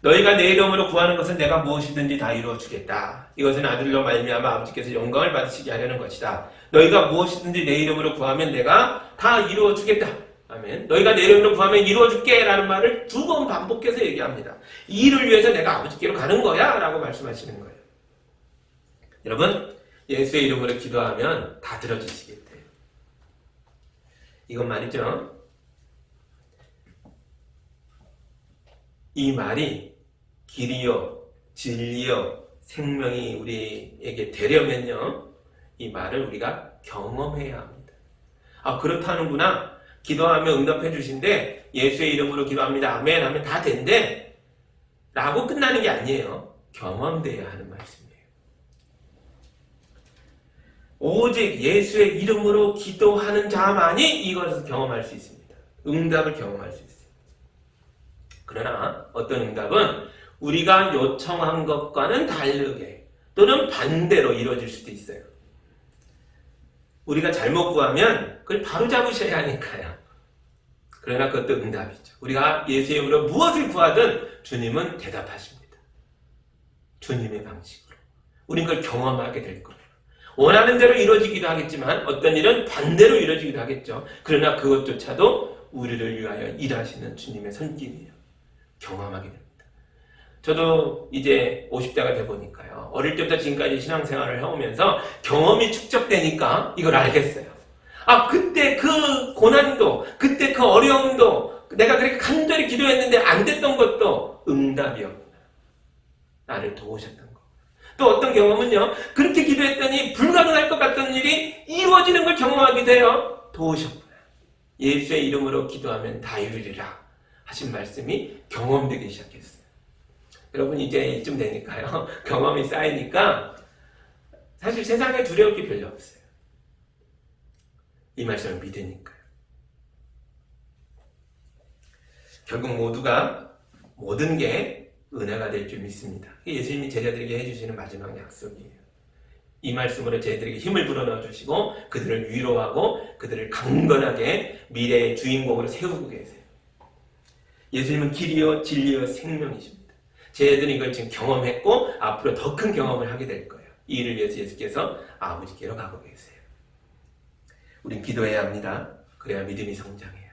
너희가 내 이름으로 구하는 것은 내가 무엇이든지 다 이루어 주겠다. 이것은 아들로 말미암아 아버지께서 영광을 받으시게 하려는 것이다. 너희가 무엇이든지 내 이름으로 구하면 내가 다 이루어 주겠다. 아멘. 너희가 내 이름으로 구하면 이루어 줄게 라는 말을 2번 반복해서 얘기합니다. 이 일을 위해서 내가 아버지께로 가는 거야 라고 말씀하시는 거예요. 여러분, 예수의 이름으로 기도하면 다 들어주시겠대요. 이건 말이죠. 이 말이 길이요, 진리요, 생명이 우리에게 되려면요, 이 말을 우리가 경험해야 합니다. 아, 그렇다는구나. 기도하면 응답해 주신대. 예수의 이름으로 기도합니다. 아멘 하면 다 된대. 라고 끝나는 게 아니에요. 경험돼야 하는 말씀이에요. 오직 예수의 이름으로 기도하는 자만이 이것을 경험할 수 있습니다. 응답을 경험할 수 있어요. 그러나 어떤 응답은 우리가 요청한 것과는 다르게 또는 반대로 이루어질 수도 있어요. 우리가 잘못 구하면 그걸 바로 잡으셔야 하니까요. 그러나 그것도 응답이죠. 우리가 예수의 이름으로 무엇을 구하든 주님은 대답하십니다. 주님의 방식으로. 우린 그걸 경험하게 될 거예요. 원하는 대로 이루어지기도 하겠지만 어떤 일은 반대로 이루어지기도 하겠죠. 그러나 그것조차도 우리를 위하여 일하시는 주님의 손길이에요. 경험하게 됩니다. 저도 이제 50대가 돼 보니까요. 어릴 때부터 지금까지 신앙생활을 해오면서 경험이 축적되니까 이걸 알겠어요. 아, 그때 그 고난도, 그때 그 어려움도 내가 그렇게 간절히 기도했는데 안 됐던 것도 응답이었구나. 나를 도우셨던 거. 또 어떤 경험은요, 그렇게 기도했더니 불가능할 것 같던 일이 이루어지는 걸 경험하기도 해요. 도우셨구나. 예수의 이름으로 기도하면 다 이루리라 하신 말씀이 경험되기 시작했어요. 여러분, 이제 이쯤 되니까요, 경험이 쌓이니까 사실 세상에 두려울 게 별로 없어요. 이 말씀을 믿으니까요. 결국 모두가 모든 게 은혜가 될 줄 믿습니다. 예수님이 제자들에게 해주시는 마지막 약속이에요. 이 말씀으로 제자들에게 힘을 불어넣어 주시고 그들을 위로하고 그들을 강건하게 미래의 주인공으로 세우고 계세요. 예수님은 길이요 진리요 생명이십니다. 제자들은 이걸 지금 경험했고 앞으로 더 큰 경험을 하게 될 거예요. 이 일을 위해서 예수께서 아버지께로 가고 계세요. 우린 기도해야 합니다. 그래야 믿음이 성장해요.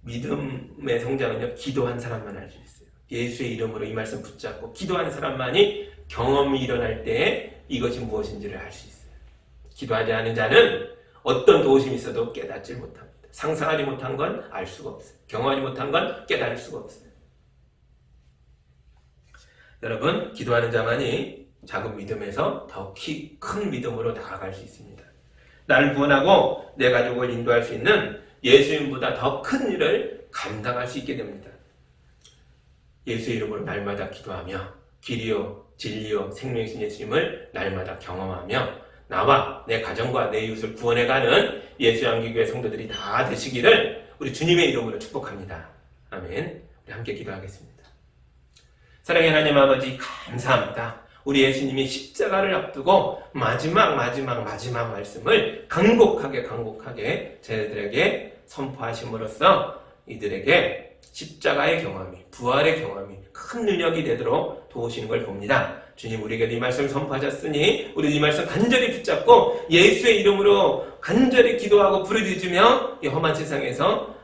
믿음의 성장은요, 기도한 사람만 알 수 있어요. 예수의 이름으로 이 말씀 붙잡고 기도하는 사람만이 경험이 일어날 때 이것이 무엇인지를 알 수 있어요. 기도하지 않은 자는 어떤 도우심이 있어도 깨닫지 못합니다. 상상하지 못한 건 알 수가 없어요. 경험하지 못한 건 깨달을 수가 없어요. 여러분, 기도하는 자만이 작은 믿음에서 더 큰 믿음으로 나아갈 수 있습니다. 나를 구원하고 내 가족을 인도할 수 있는 예수님보다 더 큰 일을 감당할 수 있게 됩니다. 예수의 이름으로 날마다 기도하며 길이요 진리요 생명이신 예수님을 날마다 경험하며 나와 내 가정과 내 이웃을 구원해가는 예수 양기교회 성도들이 다 되시기를 우리 주님의 이름으로 축복합니다. 아멘. 우리 함께 기도하겠습니다. 사랑의 하나님 아버지, 감사합니다. 우리 예수님이 십자가를 앞두고 마지막 말씀을 간곡하게 저희들에게 선포하심으로써 이들에게 십자가의 경험이, 부활의 경험이 큰 능력이 되도록 도우시는 걸 봅니다. 주님, 우리에게 이 말씀을 선포하셨으니 우리 이 말씀 간절히 붙잡고 예수의 이름으로 간절히 기도하고 부르짖으며 이 험한 세상에서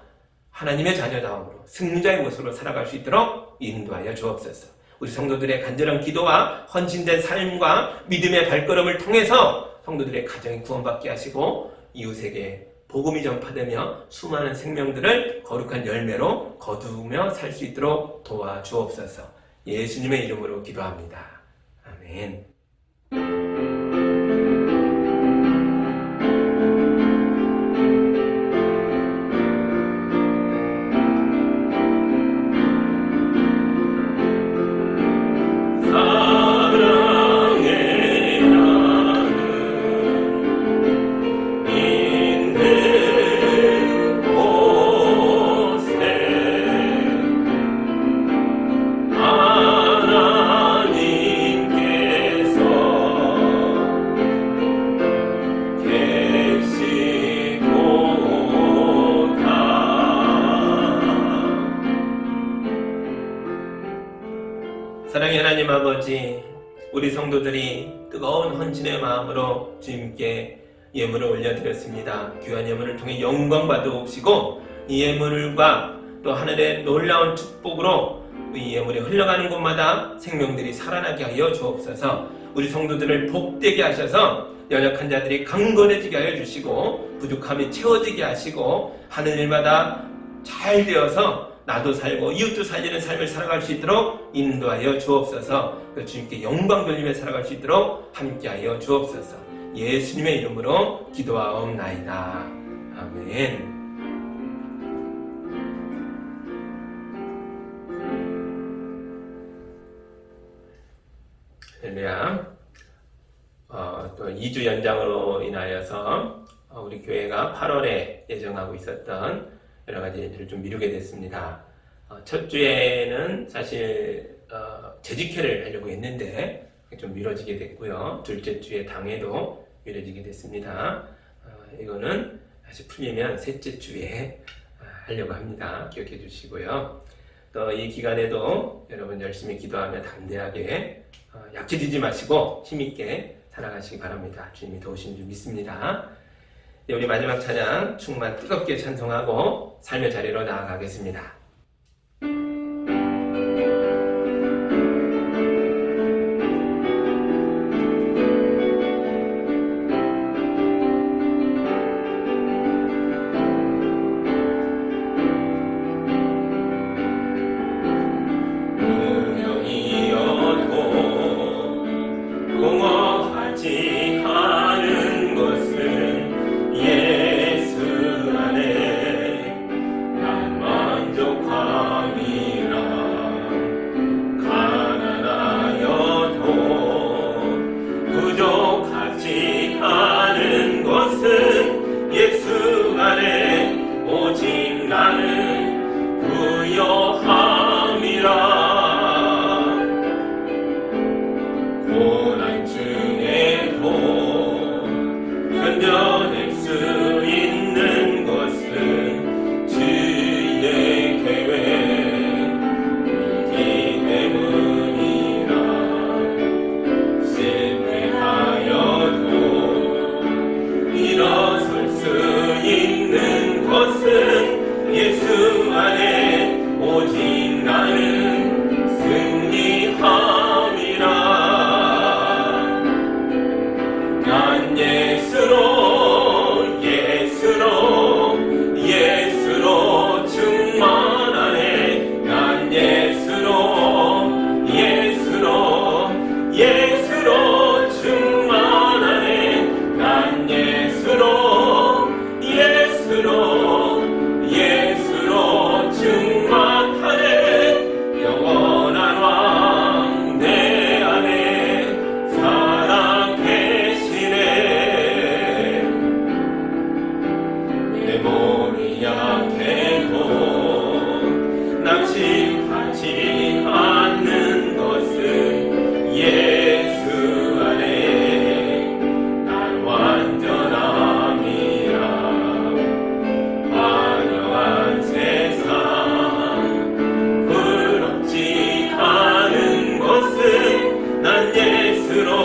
하나님의 자녀다움으로 승리자의 모습으로 살아갈 수 있도록 인도하여 주옵소서. 우리 성도들의 간절한 기도와 헌신된 삶과 믿음의 발걸음을 통해서 성도들의 가정이 구원받게 하시고 이웃에게 복음이 전파되며 수많은 생명들을 거룩한 열매로 거두며 살 수 있도록 도와주옵소서. 예수님의 이름으로 기도합니다. 아멘. 사랑의 하나님 아버지, 우리 성도들이 뜨거운 헌신의 마음으로 주님께 예물을 올려드렸습니다. 귀한 예물을 통해 영광 받으옵시고 이 예물과 또 하늘의 놀라운 축복으로 이 예물이 흘러가는 곳마다 생명들이 살아나게 하여 주옵소서. 우리 성도들을 복되게 하셔서 연약한 자들이 강건해지게 하여 주시고 부족함이 채워지게 하시고 하는 일마다 잘 되어서 나도 살고 이웃도 살리는 삶을 살아갈 수 있도록 인도하여 주옵소서. 주님께 영광 돌리며 살아갈 수 있도록 함께하여 주옵소서. 예수님의 이름으로 기도하옵나이다. 아멘. 할렐루야. 또 2주 연장으로 인하여서 우리 교회가 8월에 예정하고 있었던 여러 가지 일들을 좀 미루게 됐습니다. 첫 주에는 사실 재직회를 하려고 했는데 좀 미뤄지게 됐고요. 둘째 주에 당회도 미뤄지게 됐습니다. 이거는 다시 풀리면 셋째 주에 하려고 합니다. 기억해 주시고요. 또 이 기간에도 여러분 열심히 기도하며 담대하게 약해지지 마시고 힘있게 살아가시기 바랍니다. 주님이 도우신 줄 믿습니다. 네, 우리 마지막 찬양 충만 뜨겁게 찬송하고 삶의 자리로 나아가겠습니다. 은영이 고난 중에도 견뎌낼 수 있는 것은 주의 계획이기 때문이라. 실패하여도 일어설 수 있는 것은 예수 안에 오직 나는 승리함이라. 난 예수로 충만하네. 난 예수로 충만하네. 난 예수로 충만하네. 영원한 왕 내 안에 살아계시네. 내 몸이 약해도 낙심하지 않는 것은 예수 안에 난 완전함이라. 화려한 세상 부럽지 않은 것은 난 예수로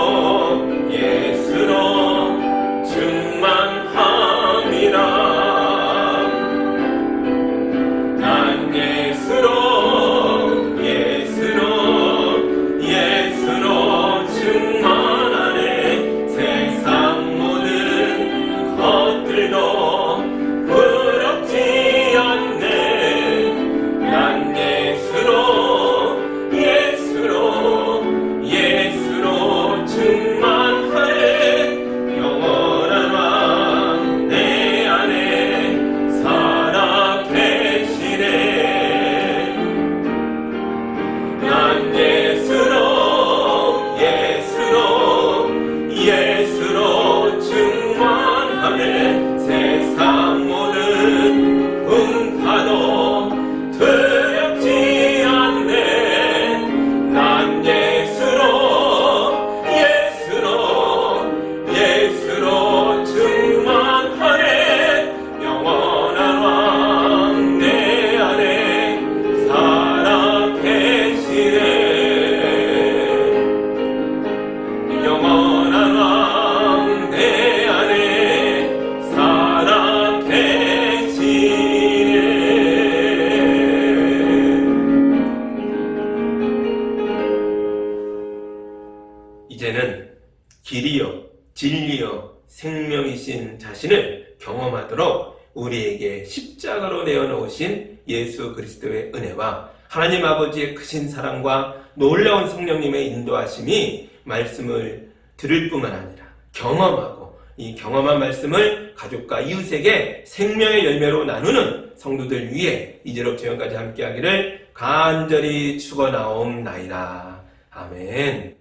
충만함이라. 난 예수로 충만하네. 세상 모든 것들도 부럽지 않네. 난 예수로 충만하네. 영원한 왕 내 안에 살아계시네. 난 예수로 충만하네. 세상 모든 풍파도 두렵지 않네. 난 예수로 충만하네. 영원한 왕 내 안에 살아계시네. 영원한 왕 내 안에 살아계시네. 이제는 길이요 진리요 생명이신 자신을 경험하도록 우리에게 십자가로 내어놓으신 예수 그리스도의 은혜와 하나님 아버지의 크신 사랑과 놀라운 성령님의 인도하심이 말씀을 들을 뿐만 아니라 경험하고 이 경험한 말씀을 가족과 이웃에게 생명의 열매로 나누는 성도들 위해 이제로 영원까지 함께하기를 간절히 축원하옵나이다. 아멘.